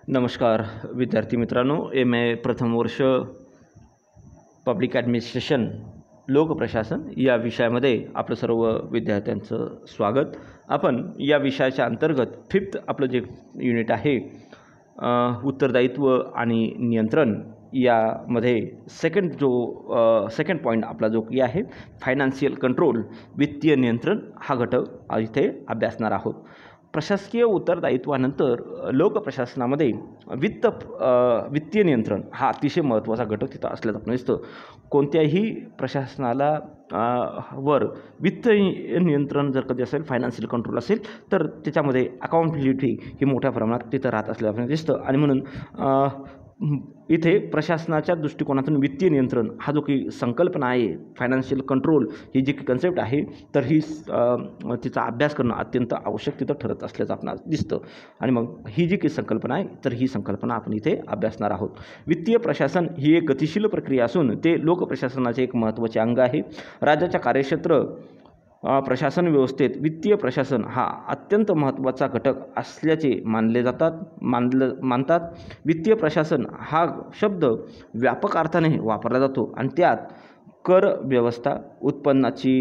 नमस्कार विद्यार्थी मित्रांनो, एम ए प्रथम वर्ष पब्लिक ॲडमिनिस्ट्रेशन लोकप्रशासन या विषयामध्ये आपलं सर्व विद्यार्थ्यांचं स्वागत. आपण या विषयाच्या अंतर्गत फिफ्थ आपलं जे युनिट आहे उत्तरदायित्व आणि नियंत्रण यामध्ये सेकंड पॉईंट आपला जो की आहे फायनान्शियल कंट्रोल, वित्तीय नियंत्रण हा घटक इथे अभ्यासणार आहोत. प्रशासकीय उत्तरदायित्वानंतर लोकप्रशासनामध्ये वित्तीय नियंत्रण हा अतिशय महत्त्वाचा घटक तिथं असल्याचं आपण दिसतं. कोणत्याही प्रशासनाला वर वित्त नियंत्रण जर कधी असेल, फायनान्शियल कंट्रोल असेल, तर त्याच्यामध्ये अकाउंटेबिलिटी ही मोठ्या प्रमाणात तिथं राहत असल्याचं आपल्याला दिसतं. आणि म्हणून इथे प्रशासनाच्या दृष्टिकोनातून वित्तीय नियंत्रण हा जो की संकल्पना आहे, फायनान्शियल कंट्रोल ही जी की कन्सेप्ट आहे, तर ही तिचा अभ्यास करणं अत्यंत आवश्यक तिथं ठरत असल्याचं आपणास दिसतं. आणि मग ही जी की संकल्पना आहे, तर ही संकल्पना आपण इथे अभ्यासणार आहोत. वित्तीय प्रशासन ही एक गतिशील प्रक्रिया असून ते लोकप्रशासनाचे एक महत्त्वाचे अंग आहे. राज्याच्या कार्यक्षेत्र प्रशासन व्यवस्थेत वित्तीय प्रशासन हा अत्यंत महत्त्वाचा घटक असल्याचे मानतात. वित्तीय प्रशासन हा शब्द व्यापक अर्थाने वापरला जातो आणि त्यात कर व्यवस्था, उत्पन्नाची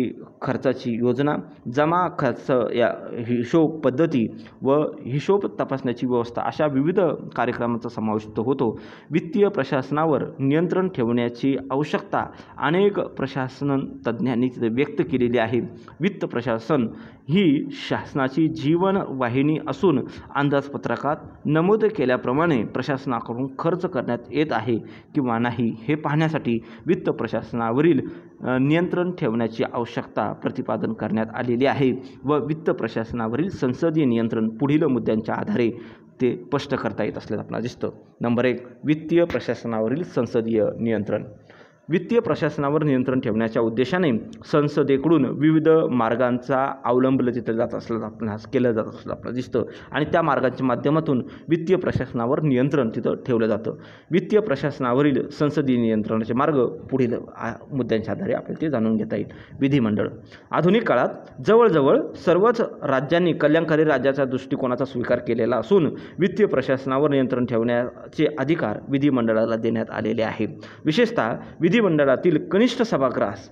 खर्चाची योजना, जमा खर्च या हिशोब पद्धती व हिशोब तपासण्याची व्यवस्था अशा विविध कार्यक्रमांचा समावेश होतो. वित्तीय प्रशासनावर नियंत्रण ठेवण्याची आवश्यकता अनेक प्रशासन तज्ज्ञांनी व्यक्त केलेली आहे. वित्त प्रशासन ही शासनाची जीवनवाहिनी असून अंदाजपत्रकात नमूद केल्याप्रमाणे प्रशासनाकडून खर्च करण्यात येत आहे किंवा नाही हे पाहण्यासाठी वित्त प्रशासनावरील नियंत्रण ठेवण्याची आवश्यकता प्रतिपादन करण्यात आलेली आहे व वित्त प्रशासनावरील संसदीय नियंत्रण पुढील मुद्द्यांच्या आधारे ते स्पष्ट करता येत असल्याचं आपल्याला दिसतं. नंबर 1, वित्तीय प्रशासनावरील संसदीय नियंत्रण. वित्तीय प्रशासनावर नियंत्रण ठेवण्याच्या उद्देशाने संसदेकडून विविध मार्गांचा अवलंब केलं जात असल्याचं आपल्याला दिसतं आणि त्या मार्गांच्या माध्यमातून वित्तीय प्रशासनावर नियंत्रण तिथं ठेवलं जातं. वित्तीय प्रशासनावरील संसदीय नियंत्रणाचे मार्ग पुढील मुद्द्यांच्या आधारे आपल्याला ते जाणून घेता येईल. विधिमंडळ. आधुनिक काळात जवळजवळ सर्वच राज्यांनी कल्याणकारी राज्याच्या दृष्टिकोनाचा स्वीकार केलेला असून वित्तीय प्रशासनावर नियंत्रण ठेवण्याचे अधिकार विधिमंडळाला देण्यात आलेले आहे. विशेषतः विधिमंडळातील कनिष्ठ सभागृहास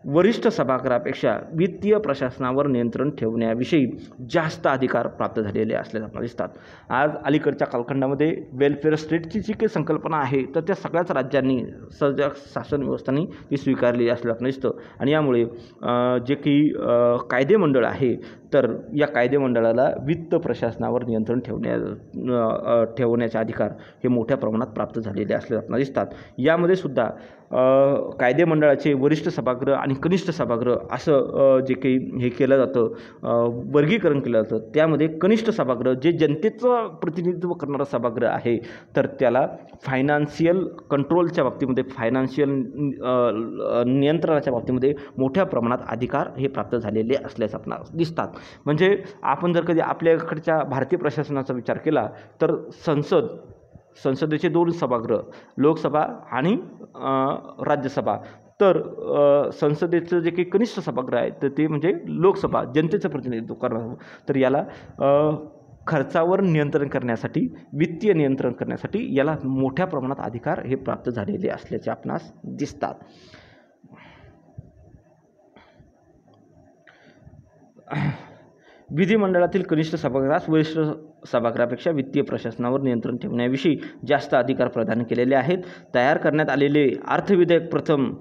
वरिष्ठ सभागृहापेक्षा वित्तीय प्रशासनावर नियंत्रण ठेवण्याविषयी जास्त अधिकार प्राप्त झालेले असल्याचं आपल्याला दिसतात. आज अलीकडच्या कालखंडामध्ये वेलफेअर स्टेटची जी काही संकल्पना आहे, तर त्या सगळ्याच राज्यांनी शासन व्यवस्थांनी ती स्वीकारलेली असल्याचं आपल्याला दिसतं. आणि यामुळे जे काही कायदेमंडळ आहे, तर या कायदेमंडळाला वित्त प्रशासनावर नियंत्रण ठेवण्याचे अधिकार हे मोठ्या प्रमाणात प्राप्त झालेले असल्याचं आपल्याला दिसतात. यामध्ये सुद्धा कायदेमंडळाचे वरिष्ठ सभागृह आणि कनिष्ठ सभागृह असं जे काही हे केलं जातं, वर्गीकरण केलं जातं. त्यामध्ये कनिष्ठ सभागृह जे जनतेचं प्रतिनिधित्व करणारा सभागृह आहे, तर त्याला फायनान्शियल कंट्रोलच्या बाबतीमध्ये, फायनान्शियल नियंत्रणाच्या बाबतीमध्ये मोठ्या प्रमाणात अधिकार हे प्राप्त झालेले असल्याचं आपल्याला दिसतात. म्हणजे आपण जर कधी आपल्याकडच्या भारतीय प्रशासनाचा विचार केला, तर संसदेचे 2 सभागृह, लोकसभा आणि राज्यसभा. तर संसदेचं जे काही कनिष्ठ सभागृह आहे, तर ते म्हणजे लोकसभा, जनतेचं प्रतिनिधित्व करणार. तर याला खर्चावर नियंत्रण करण्यासाठी, वित्तीय नियंत्रण करण्यासाठी याला मोठ्या प्रमाणात अधिकार हे प्राप्त झालेले असल्याचे आपणास दिसतात. विधिमंडळातील कनिष्ठ सभागृहास वरिष्ठ सभागृहापेक्षा वित्तीय प्रशासनावर नियंत्रण ठेवण्याविषयी जास्त अधिकार प्रदान केलेले आहेत. तयार करण्यात आलेले अर्थविधेयक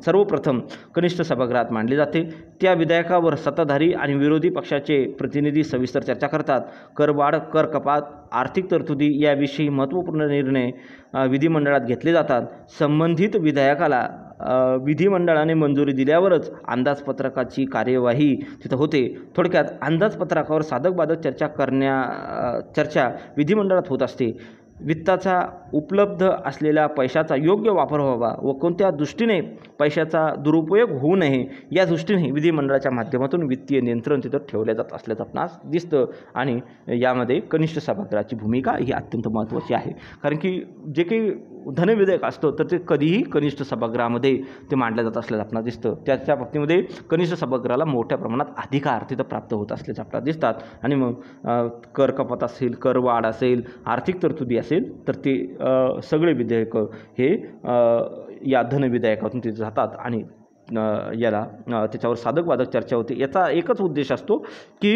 सर्वप्रथम कनिष्ठ सभागृहात मांडले जाते. त्या विधेयकावर सत्ताधारी आणि विरोधी पक्षाचे प्रतिनिधी सविस्तर चर्चा करतात. करवाढ, कर कपात, आर्थिक तरतुदी याविषयी महत्त्वपूर्ण निर्णय विधिमंडळात घेतले जातात. संबंधित विधेयकाला विधिमंडळाने मंजुरी दिल्यावरच अंदाजपत्रकाची कार्यवाही तिथं होते. थोडक्यात अंदाजपत्रकावर साधक बाधक चर्चा विधिमंडळात होत असते. वित्ताचा उपलब्ध असलेल्या पैशाचा योग्य वापर व्हावा व कोणत्या दृष्टीने पैशाचा दुरुपयोग होऊ नये या दृष्टीने विधिमंडळाच्या माध्यमातून वित्तीय नियंत्रण तिथं ठेवले जात असल्याचं आपणास दिसतं. आणि यामध्ये कनिष्ठ सभागृहाची भूमिका ही अत्यंत महत्त्वाची आहे. कारण की जे काही धनविधेयक असतं तर ते कधीही कनिष्ठ सभागृहामध्ये ते मांडलं जात असल्याचं आपल्याला दिसतं. त्याच्या बाबतीमध्ये कनिष्ठ सभागृहाला मोठ्या प्रमाणात अधिकार तिथं प्राप्त होत असल्याचे आपल्याला दिसतात. आणि मग कर कपात असेल, करवाढ असेल, आर्थिक तरतुदी असेल तर ते सगळे विधेयकं हे या धनविधेयकातून तिथे जातात आणि याला त्याच्यावर साधक बाधक चर्चा होते. याचा एकच उद्देश असतो की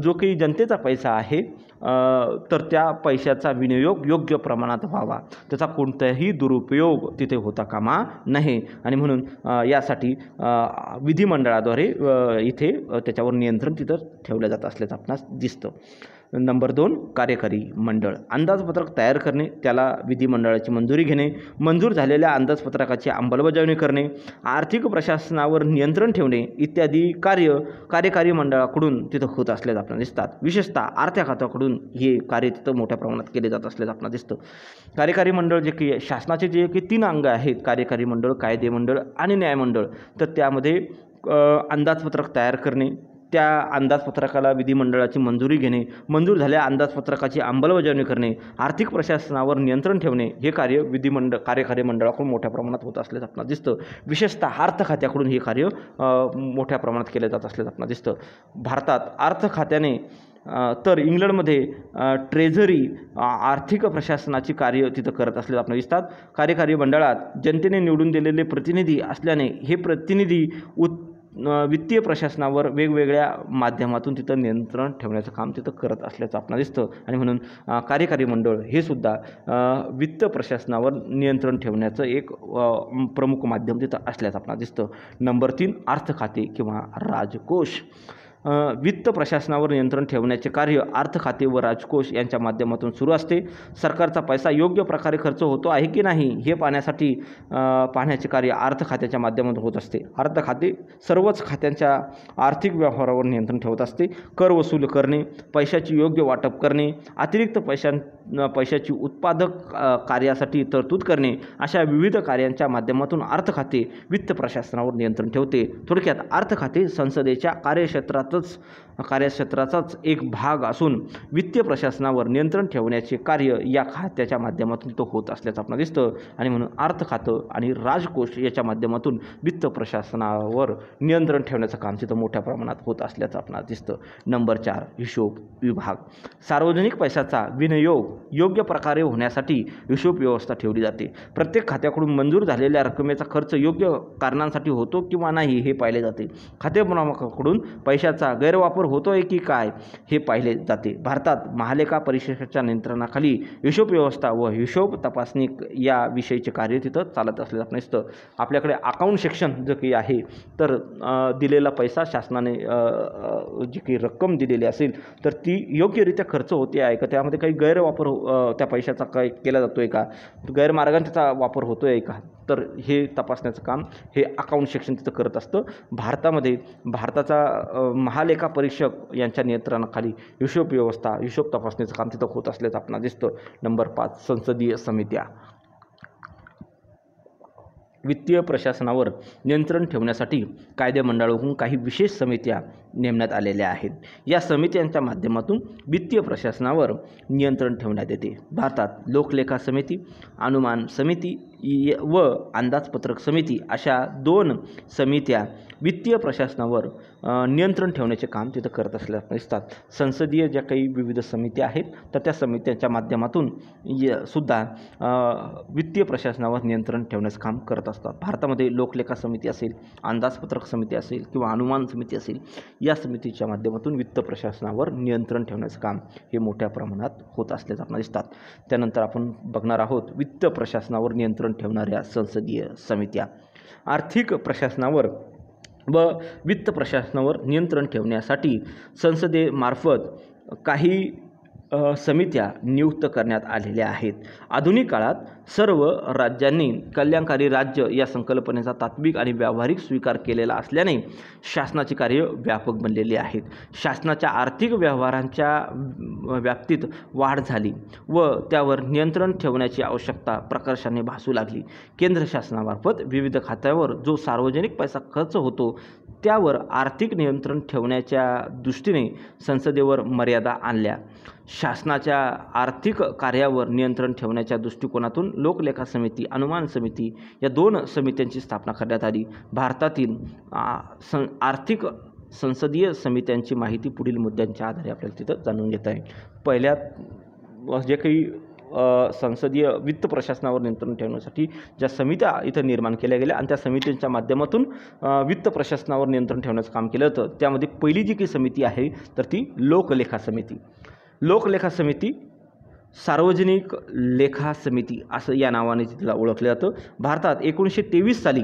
जो काही जनतेचा पैसा आहे तर त्या पैशाचा विनियोग योग्य प्रमाणात व्हावा, त्याचा कोणताही दुरुपयोग तिथे होता कामा नये. आणि म्हणून यासाठी विधिमंडळाद्वारे इथे त्याच्यावर नियंत्रण तिथं ठेवलं जात असल्याचं आपणास दिसतं. नंबर 2, कार्यकारी मंडळ. अंदाजपत्रक तयार करणे, त्याला विधिमंडळाची मंजुरी घेणे, मंजूर झालेल्या अंदाजपत्रकाची अंमलबजावणी करणे, आर्थिक प्रशासनावर नियंत्रण ठेवणे इत्यादी कार्य कार्यकारी मंडळाकडून तिथं होत असल्याचं आपल्याला दिसतात. विशेषतः अर्थ खात्याकडून हे कार्य तिथं मोठ्या प्रमाणात केले जात असल्याचं आपल्याला दिसतं. कार्यकारी मंडळ जे की शासनाचे जे की 3 अंग आहेत, कार्यकारी मंडळ, कायदे मंडळ आणि न्यायमंडळ, तर त्यामध्ये अंदाजपत्रक तयार करणे, त्या अंदाजपत्रकाला विधिमंडळाची मंजुरी घेणे, मंजूर झाल्या अंदाजपत्रकाची अंमलबजावणी करणे, आर्थिक प्रशासनावर नियंत्रण ठेवणे हे कार्य कार्यकारी मंडळाकडून मोठ्या प्रमाणात होत असल्याचं आपल्याला दिसतं. विशेषतः अर्थ खात्याकडून हे कार्य मोठ्या प्रमाणात केले जात असल्याचं आपल्याला दिसतं. भारतात अर्थ खात्याने तर इंग्लंडमध्ये ट्रेझरी आर्थिक प्रशासनाची कार्य तिथं करत असल्याचं आपल्याला दिसतात. कार्यकारी मंडळात जनतेने निवडून दिलेले प्रतिनिधी असल्याने हे प्रतिनिधी वित्तीय प्रशासनावर वेगवेगळ्या माध्यमातून तिथं नियंत्रण ठेवण्याचं काम तिथं करत असल्याचं आपल्याला दिसतं. आणि म्हणून कार्यकारी मंडळ हे सुद्धा वित्त प्रशासनावर नियंत्रण ठेवण्याचं एक प्रमुख माध्यम तिथं असल्याचं आपल्याला दिसतं. नंबर 3, अर्थ खाते किंवा राजकोष. वित्त प्रशासनावर नियंत्रण ठेवण्याचे कार्य अर्थ खाते व राजकोष यांच्या माध्यमातून सुरू असते. सरकारचा पैसा योग्य प्रकारे खर्च होतो आहे की नाही हे पाहण्याचे कार्य अर्थ खात्याच्या माध्यमातून होत असते. अर्थ खाते सर्वच खात्यांच्या आर्थिक व्यवहारावर नियंत्रण ठेवत असते. कर वसूल करणे, पैशाची योग्य वाटप करणे, अतिरिक्त पैशाची उत्पादक कार्यासाठी तरतूद करणे, अशा विविध कार्यांच्या माध्यमातून अर्थ खाते वित्त प्रशासनावर नियंत्रण ठेवते. थोडक्यात अर्थ खाते संसदेच्या कार्यक्षेत्राचाच एक भाग असून वित्तीय प्रशासनावर नियंत्रण ठेवण्याचे कार्य या खात्याच्या माध्यमातून तो होत असल्याचं आपल्याला दिसतं. आणि म्हणून अर्थ खातं आणि राजकोष याच्या माध्यमातून वित्त प्रशासनावर नियंत्रण ठेवण्याचं काम तिथं मोठ्या प्रमाणात होत असल्याचं आपल्याला दिसतं. नंबर 4, हिशोब विभाग. सार्वजनिक पैशाचा विनियोग योग्य प्रकारे होण्यासाठी हिशोब व्यवस्था ठेवली जाते. प्रत्येक खात्याकडून मंजूर झालेल्या रकमेचा खर्च योग्य कारणांसाठी होतो किंवा नाही हे पाहिले जाते. खाते प्रमुखाकडून पैशाचा गैरवापर होतोय की काय हे पाहिले जाते. भारतात महालेखा परीक्षेच्या नियंत्रणाखाली हिशोब व्यवस्था व हिशोब तपासणी या विषयीचे कार्य तिथं चालत असल्याचं आपण दिसतं. आपल्याकडे अकाउंट सेक्शन जे काही आहे तर दिलेला पैसा शासनाने जी काही रक्कम दिलेली असेल तर ती योग्यरित्या खर्च होते आहे का, त्यामध्ये काही गैरवापर त्या पैशाचा काही केला जातो आहे का, गैरमार्गाने त्याचा वापर होतो आहे का, तर हे तपासण्याचं काम हे अकाउंट सेक्शन तिथं करत असतं. भारताचा महालेखा परीक्षक यांच्या नियंत्रणाखाली हिशोब व्यवस्था, हिशोब तपासणीचं काम तिथं होत असल्याचं आपल्याला दिसतं. नंबर 5, संसदीय समित्या. वित्तीय प्रशासनावर नियंत्रण ठेवण्यासाठी कायदेमंडळाकडून काही विशेष समित्या नेमण्यात आलेल्या आहेत. या समित्यांच्या माध्यमातून वित्तीय प्रशासनावर नियंत्रण ठेवण्यात येते. भारतात लोकलेखा समिती, अनुमान समिती व अंदाजपत्रक समिती अशा 2 समित्या वित्तीय प्रशासनावर नियंत्रण ठेवण्याचे काम तिथं करत असल्याचं दिसतात. संसदीय ज्या काही विविध समित्या आहेत तर त्या समित्यांच्या माध्यमातून सुद्धा वित्तीय प्रशासनावर नियंत्रण ठेवण्याचं काम करत असतात. भारतामध्ये लोकलेखा समिती असेल, अंदाजपत्रक समिती असेल किंवा अनुमान समिती असेल, या समितीच्या माध्यमातून वित्त प्रशासनावर नियंत्रण ठेवण्याचं काम हे मोठ्या प्रमाणात होत असल्याचं आपल्याला दिसतात. त्यानंतर आपण बघणार आहोत वित्त प्रशासनावर नियंत्रण ठेवणाऱ्या संसदीय समित्या. आर्थिक प्रशासनावर व वित्त प्रशासनावर नियंत्रण ठेवण्यासाठी संसदेमार्फत काही समित्या नियुक्त करण्यात आलेल्या आहेत. आधुनिक काळात सर्व राज्यांनी कल्याणकारी राज्य या संकल्पनेचा तात्विक आणि व्यावहारिक स्वीकार केलेला असल्याने शासनाची कार्य व्यापक बनलेली आहेत. शासनाच्या आर्थिक व्यवहारांच्या व्याप्तीत वाढ झाली व त्यावर नियंत्रण ठेवण्याची आवश्यकता प्रकर्षाने भासू लागली. केंद्र शासनामार्फत विविध खात्यावर जो सार्वजनिक पैसा खर्च होतो त्यावर आर्थिक नियंत्रण ठेवण्याच्या दृष्टीने संसदेवर मर्यादा आणल्या. शासनाच्या आर्थिक कार्यावर नियंत्रण ठेवण्याच्या दृष्टिकोनातून लोकलेखा समिती, अनुमान समिती या 2 समित्यांची स्थापना करण्यात आली. भारतातील आर्थिक संसदीय समित्यांची माहिती पुढील मुद्द्यांच्या आधारे आपल्याला तिथं जाणून घेता येईल. पहिल्यात जे काही संसदीय वित्त प्रशासनावर नियंत्रण ठेवण्यासाठी ज्या समित्या इथं निर्माण केल्या गेल्या आणि त्या समित्यांच्या माध्यमातून वित्त प्रशासनावर नियंत्रण ठेवण्याचं काम केलं होतं, त्यामध्ये पहिली जी काही समिती आहे तर ती लोकलेखा समिती. लोकलेखा समिती सार्वजनिक लेखा समिती असं या नावाने तिला ओळखलं जातं. भारतात 1923 साली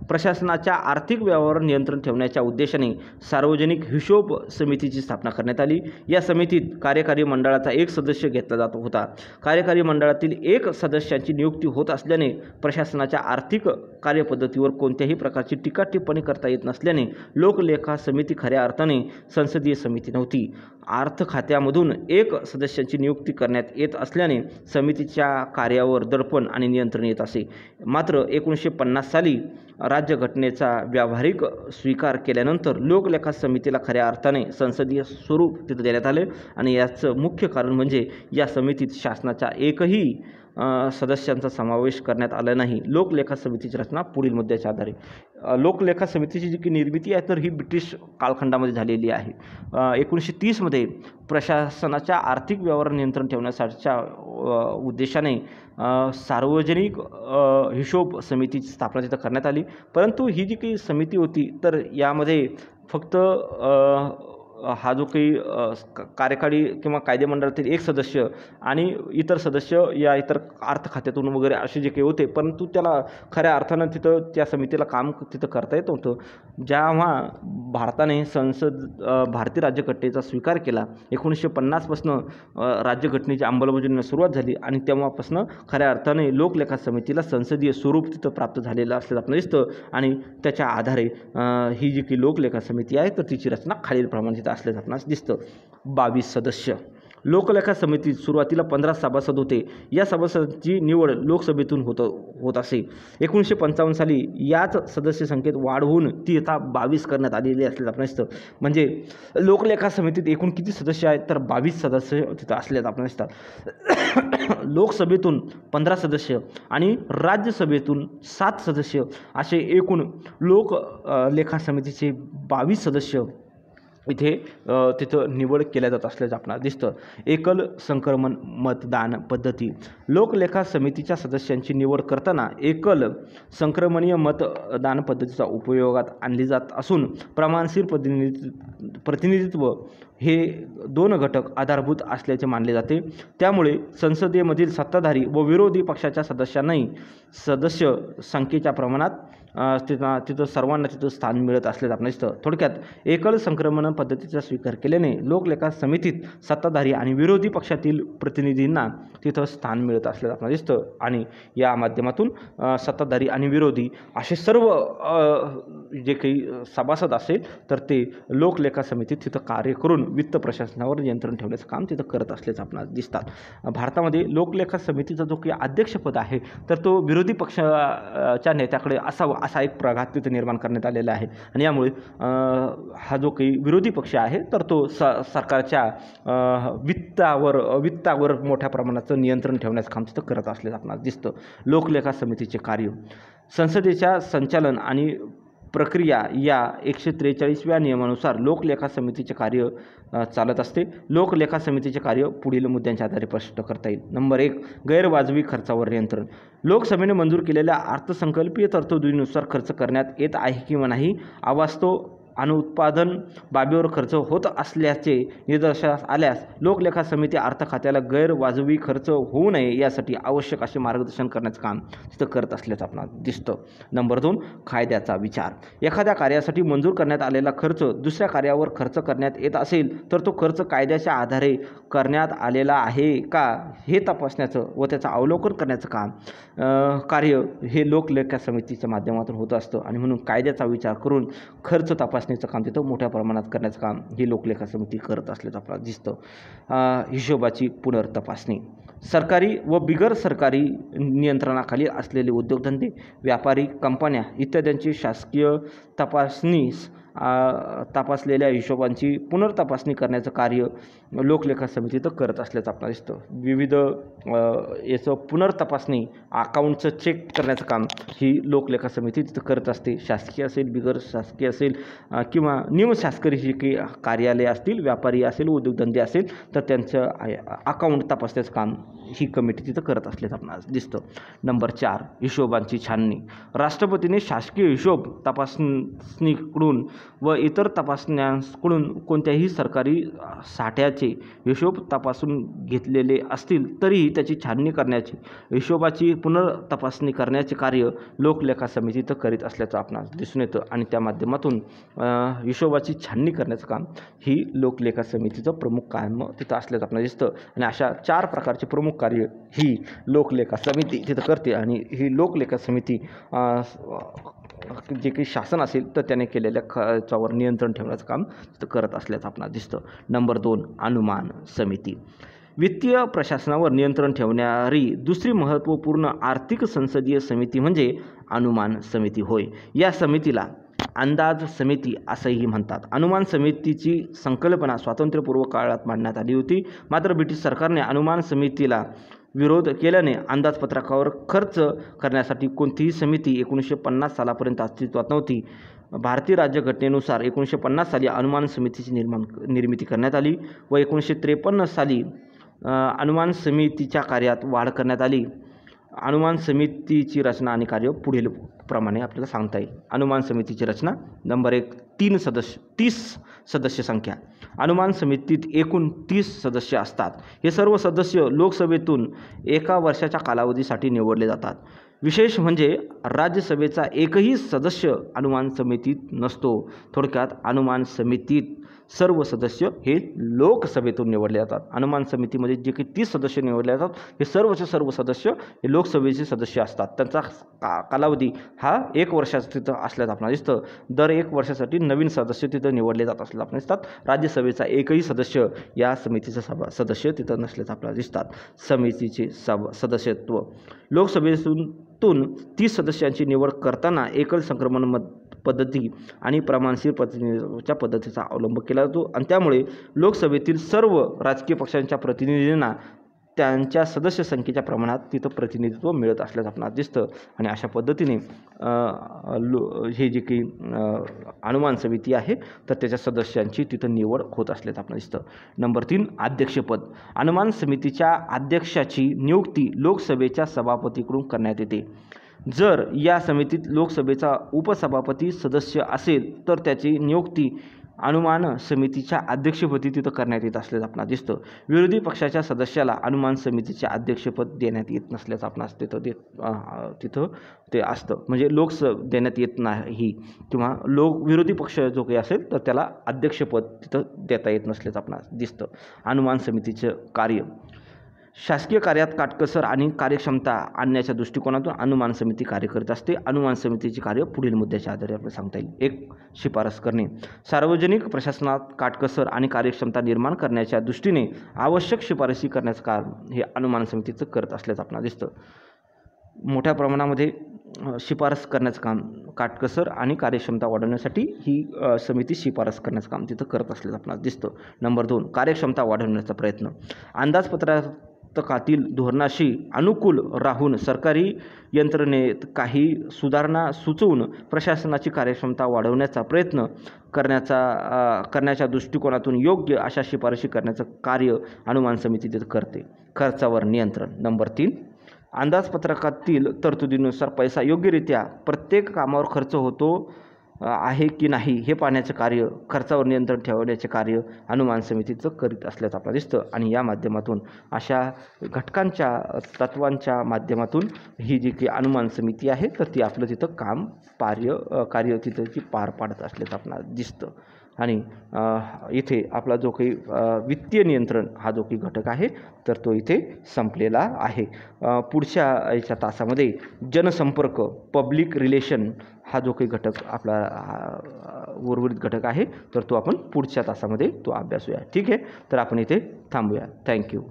प्रशासनाच्या आर्थिक व्यवहारावर नियंत्रण ठेवण्याच्या उद्देशाने सार्वजनिक हिशोब समितीची स्थापना करण्यात आली. या समितीत कार्यकारी मंडळाचा 1 सदस्य घेतला जात होता. कार्यकारी मंडळातील 1 सदस्याची नियुक्ती होत असल्याने प्रशासनाच्या आर्थिक कार्यपद्धतीवर कोणत्याही प्रकारची टीका टिप्पणी करता येत नसल्याने लोकलेखा समिती खऱ्या अर्थाने संसदीय समिती नव्हती. अर्थ खात्यामधून 1 सदस्याची नियुक्ती करण्यात येत असल्याने समितीच्या कार्यावर दडपण आणि नियंत्रण येत असे. मात्र 1950 साली राज्यघटनेचा व्यावहारिक स्वीकार केल्यानंतर लोकलेखा समितीला खऱ्या अर्थाने संसदीय स्वरूप तिथं देण्यात आले आणि याचं मुख्य कारण म्हणजे या समितीत शासनाच्या एकही सदस्यांचा समावेश करण्यात आला नाही. लोकलेखा समितीची रचना पुढील मुद्द्याच्या आधारे. लोकलेखा समितीची जी की निर्मिती आहे तर ही ब्रिटिश कालखंडामध्ये झालेली आहे. 1930मध्ये प्रशासनाच्या आर्थिक व्यवहार नियंत्रण ठेवण्यासाठीच्या उद्देशाने सार्वजनिक हिशोब समितीची स्थापना तिथं करण्यात आली. परंतु ही जी काही समिती होती तर यामध्ये फक्त हा जो काही कार्यकारी किंवा कायदेमंडळातील 1 सदस्य आणि इतर सदस्य या इतर अर्थ खात्यातून वगैरे असे जे काही होते, परंतु त्याला खऱ्या अर्थानं तिथं त्या समितीला काम तिथं करता येत नव्हतं. जेव्हा भारताने भारतीय राज्यघटनेचा स्वीकार केला 1950पासून राज्यघटनेची अंमलबजावणी सुरुवात झाली आणि तेव्हापासून खऱ्या अर्थाने लोकलेखा समितीला संसदीय स्वरूप तिथं प्राप्त झालेलं असल्याचं आपल्याला दिसतं आणि त्याच्या आधारे ही जी काही लोकलेखा समिती आहे तर तिची रचना खालीलप्रमाणे तिथं असल्याचं आपणास दिसतं. 22 सदस्य. लोकलेखा समितीत सुरुवातीला 15 सभासद होते. या सभासदांची निवड लोकसभेतून होत असे. 1955 साली याच सदस्य संख्येत वाढ होऊन ती आता 22 करण्यात आलेली असल्याचं आपल्याला दिसतं. म्हणजे लोकलेखा समितीत एकूण किती सदस्य आहेत तर 22 सदस्य तिथं असल्याचं आपल्याला दिसतात. लोकसभेतून 15 सदस्य आणि राज्यसभेतून 7 सदस्य असे एकूण लोकलेखा समितीचे 22 सदस्य इथे तिथं निवड केल्या जात असल्याचं आपल्याला दिसतं. एकल संक्रमण मतदान पद्धती. लोकलेखा समितीच्या सदस्यांची निवड करताना एकल संक्रमणीय मतदान पद्धतीचा उपयोगात आणली जात असून प्रमाणशीर प्रतिनिधित्व हे 2 घटक आधारभूत असल्याचे मानले जाते. त्यामुळे संसदेमधील सत्ताधारी व विरोधी पक्षाच्या सदस्यांनाही सदस्य संख्येच्या प्रमाणात तिथं सर्वांना तिथं स्थान मिळत असल्याचं आपल्याला दिसतं. थोडक्यात एकल संक्रमण पद्धतीचा स्वीकार केल्याने लोकलेखा समितीत सत्ताधारी आणि विरोधी पक्षातील प्रतिनिधींना तिथं स्थान मिळत असल्याचं आपल्याला दिसतं आणि या माध्यमातून सत्ताधारी आणि विरोधी असे सर्व जे काही सभासद असेल तर ते लोकलेखा समितीत तिथं कार्य करून वित्त प्रशासनावर नियंत्रण ठेवण्याचं काम तिथं करत असल्याचं आपल्याला दिसतात. भारतामध्ये लोकलेखा समितीचा जो काही अध्यक्षपद आहे तर तो विरोधी पक्षाच्या नेत्याकडे असा एक प्रघात तिथे निर्माण करण्यात आलेला आहे आणि यामुळे हा जो काही विरोधी पक्ष आहे तर तो सरकारच्या वित्तावर मोठ्या प्रमाणाचं नियंत्रण ठेवण्याचं काम तिथं करत असल्याचं आपल्याला दिसतं. लोकलेखा समितीचे कार्य. संसदेच्या संचालन आणि प्रक्रिया या 143व्या नियमानुसार लोकलेखा समितीचे कार्य चालत असते. लोकलेखा समितीचे कार्य पुढील मुद्द्यांच्या आधारे स्पष्ट करता येईल. नंबर 1. गैरवाजवी खर्चावर नियंत्रण. लोकसभेने मंजूर केलेल्या अर्थसंकल्पीय तरतुदीनुसार खर्च करण्यात येत आहे किंवा नाही, अवास्तव अनुत्पादन बाबीवर खर्च होत असल्याचे निदर्शनास आल्यास लोकलेखा समिती अर्थ खात्याला गैरवाजवी खर्च होऊ नये यासाठी आवश्यक असे मार्गदर्शन करण्याचं काम तिथं करत असल्याचं आपल्याला दिसतं. नंबर 2. कायद्याचा विचार. एखाद्या कार्यासाठी मंजूर करण्यात आलेला खर्च दुसऱ्या कार्यावर खर्च करण्यात येत असेल तर तो खर्च कायद्याच्या आधारे करण्यात आलेला आहे का हे तपासण्याचं व त्याचं अवलोकन करण्याचं कार्य हे लोकलेखा समितीच्या माध्यमातून होत असतं आणि म्हणून कायद्याचा विचार करून खर्च तपासण्याचं काम तिथं मोठ्या प्रमाणात करण्याचं काम ही लोकलेखा समिती करत असल्याचं आपल्याला दिसतं. हिशोबाची पुनर्तपासणी. सरकारी व बिगर सरकारी नियंत्रणाखाली असलेले उद्योगधंदे, व्यापारी, कंपन्या इत्यादींची शासकीय तपासणीस तपासलेल्या हिशोबांची पुनर्तपासणी करण्याचं कार्य लोकलेखा समिती तर करत असल्याचं आपल्याला दिसतं. विविध याचं पुनर्तपासणी अकाउंटचं चेक करण्याचं काम ही लोकलेखा समिती तिथं करत असते. शासकीय असेल, बिगर शासकीय असेल किंवा निमशासकीय जी काही कार्यालय असतील, व्यापारी असेल, उद्योगधंदे असेल तर त्यांचं अकाउंट तपासण्याचं काम ही कमिटी तिथं करत असल्याचं आपल्याला दिसतं. नंबर 4, हिशोबांची छाननी. राष्ट्रपतीने शासकीय हिशोब तपासणीकडून व इतर तपासण्यांकडून कोणत्याही सरकारी साठ्याचे हिशोब तपासून घेतलेले असतील तरीही त्याची छाननी करण्याची, हिशोबाची पुनर्तपासणी करण्याचे कार्य लोकलेखा समिती तर करीत असल्याचं आपणास दिसून येतं आणि त्या माध्यमातून हिशोबाची छाननी करण्याचं काम ही लोकलेखा समितीचं प्रमुख काम तिथं असल्याचं आपल्याला दिसतं. आणि अशा 4 प्रकारचे प्रमुख कार्य ही लोकलेखा समिती तिथं करते आणि ही लोकलेखा समिती जे काही शासन असेल तर त्याने केलेल्या खर्चावर नियंत्रण ठेवण्याचं काम तिथं करत असल्याचं आपल्याला दिसतं. नंबर 2, अनुमान समिती. वित्तीय प्रशासनावर नियंत्रण ठेवणारी दुसरी महत्त्वपूर्ण आर्थिक संसदीय समिती म्हणजे अनुमान समिती होय. या समितीला अंदाज समिती असंही म्हणतात. अनुमान समितीची संकल्पना स्वातंत्र्यपूर्व काळात मांडण्यात आली होती. मात्र ब्रिटिश सरकारने अनुमान समितीला विरोध केल्याने अंदाजपत्रकावर खर्च करण्यासाठी कोणतीही समिती 1950 सालापर्यंत अस्तित्वात नव्हती. भारतीय राज्यघटनेनुसार 1950 साली अनुमान समितीची निर्मिती करण्यात आली व 1953 साली अनुमान समितीच्या कार्यात वाढ करण्यात आली. अनुमान समितीची रचना आणि कार्य पुढील प्रमाणे आपल्याला सांगता येईल. अनुमान समितीची रचना. नंबर 1, 30 सदस्य संख्या. अनुमान समितीत एकूण 30 सदस्य असतात. हे सर्व सदस्य लोकसभेतून 1 वर्षाच्या कालावधीसाठी निवडले जातात. विशेष म्हणजे राज्यसभेचा एकही सदस्य अनुमान समितीत नसतो. थोडक्यात अनुमान समितीत सर्व सदस्य हे लोकसभेतून निवडले जातात. अनुमान समितीमध्ये जे काही 30 सदस्य निवडले जातात हे सर्वचे सर्व सदस्य हे लोकसभेचे सदस्य असतात. त्यांचा कालावधी हा 1 वर्षाचा तिथं असल्याचं आपल्याला दिसतं. दर 1 वर्षासाठी नवीन सदस्य तिथं निवडले जात असल्याचं आपल्याला दिसतात. राज्यसभेचा एकही सदस्य या समितीचा सदस्य तिथं नसल्याचं आपल्याला दिसतात. समितीचे सदस्यत्व. लोकसभेतून 30 सदस्यांची निवड करताना एकल संक्रमण पद्धती आणि प्रमाणशीर प्रतिनिधित्वाच्या पद्धतीचा अवलंब केला जातो आणि त्यामुळे लोकसभेतील सर्व राजकीय पक्षांच्या प्रतिनिधींना त्यांच्या सदस्य संख्येच्या प्रमाणात तिथं प्रतिनिधित्व मिळत असल्याचं आपल्याला दिसतं आणि अशा पद्धतीने हे जे काही अनुमान समिती आहे तर त्याच्या सदस्यांची तिथं निवड होत असल्याचं आपल्याला दिसतं. नंबर 3, अध्यक्षपद. अनुमान समितीच्या अध्यक्षाची नियुक्ती लोकसभेच्या सभापतीकडून करण्यात येते. जर या समितीत लोकसभेचा उपसभापती सदस्य असेल तर त्याची नियुक्ती अनुमान समितीच्या अध्यक्षपदी तिथं करण्यात येत असल्याचं आपल्याला दिसतं. विरोधी पक्षाच्या सदस्याला अनुमान समितीचे अध्यक्षपद देण्यात येत नसल्याचं आपणास तिथं ते असतं. म्हणजे देण्यात येत नाही किंवा विरोधी पक्ष जो काही असेल तर त्याला अध्यक्षपद तिथं देता येत नसल्याचं आपणास दिसतं. अनुमान समितीचं कार्य. शासकीय कार्यात काटकसर आणि कार्यक्षमता आणण्याच्या दृष्टिकोनातून अनुमान समिती कार्य करत असते. अनुमान समितीचे कार्य पुढील मुद्द्याच्या आधारे आपल्याला सांगता येईल. 1, शिफारस करणे. सार्वजनिक प्रशासनात काटकसर आणि कार्यक्षमता निर्माण करण्याच्या दृष्टीने आवश्यक शिफारसी करण्याचं काम हे अनुमान समितीचं करत असल्याचं आपल्याला दिसतं. मोठ्या प्रमाणामध्ये शिफारस करण्याचं काम, काटकसर आणि कार्यक्षमता वाढवण्यासाठी ही समिती शिफारस करण्याचं काम तिथं करत असल्याचं आपल्याला दिसतं. नंबर 2, कार्यक्षमता वाढवण्याचा प्रयत्न. अंदाजपत्रकातील धोरणाशी अनुकूल राहून सरकारी यंत्रणेत काही सुधारणा सुचवून प्रशासनाची कार्यक्षमता वाढवण्याचा प्रयत्न करण्याच्या दृष्टिकोनातून योग्य अशा शिफारशी करण्याचं कार्य अनुमान समिती तिथं करते. खर्चावर नियंत्रण. नंबर 3, अंदाजपत्रकातील तरतुदीनुसार पैसा योग्यरित्या प्रत्येक कामावर खर्च होतो आहे की नाही हे पाहण्याचं कार्य, खर्चावर नियंत्रण ठेवण्याचे कार्य अनुमान समितीचं करीत असल्याचं आपल्याला दिसतं आणि या माध्यमातून अशा घटकांच्या तत्वांच्या माध्यमातून ही जी काही अनुमान समिती आहे तर ती आपलं तिथं कार्य तिथं ती पार पाडत असल्याचं आपल्याला दिसतं. आणि इथे आपला जो काही वित्तीय नियंत्रण हा जो काही घटक आहे तर तो इथे संपलेला आहे. पुढच्या याच्या तासामध्ये जनसंपर्क, पब्लिक रिलेशन हा जो काही घटक आपला उर्वरित घटक आहे तर तो आपण पुढच्या तासामध्ये तो अभ्यासूया. ठीक आहे, तर आपण इथे थांबूया. थँक्यू.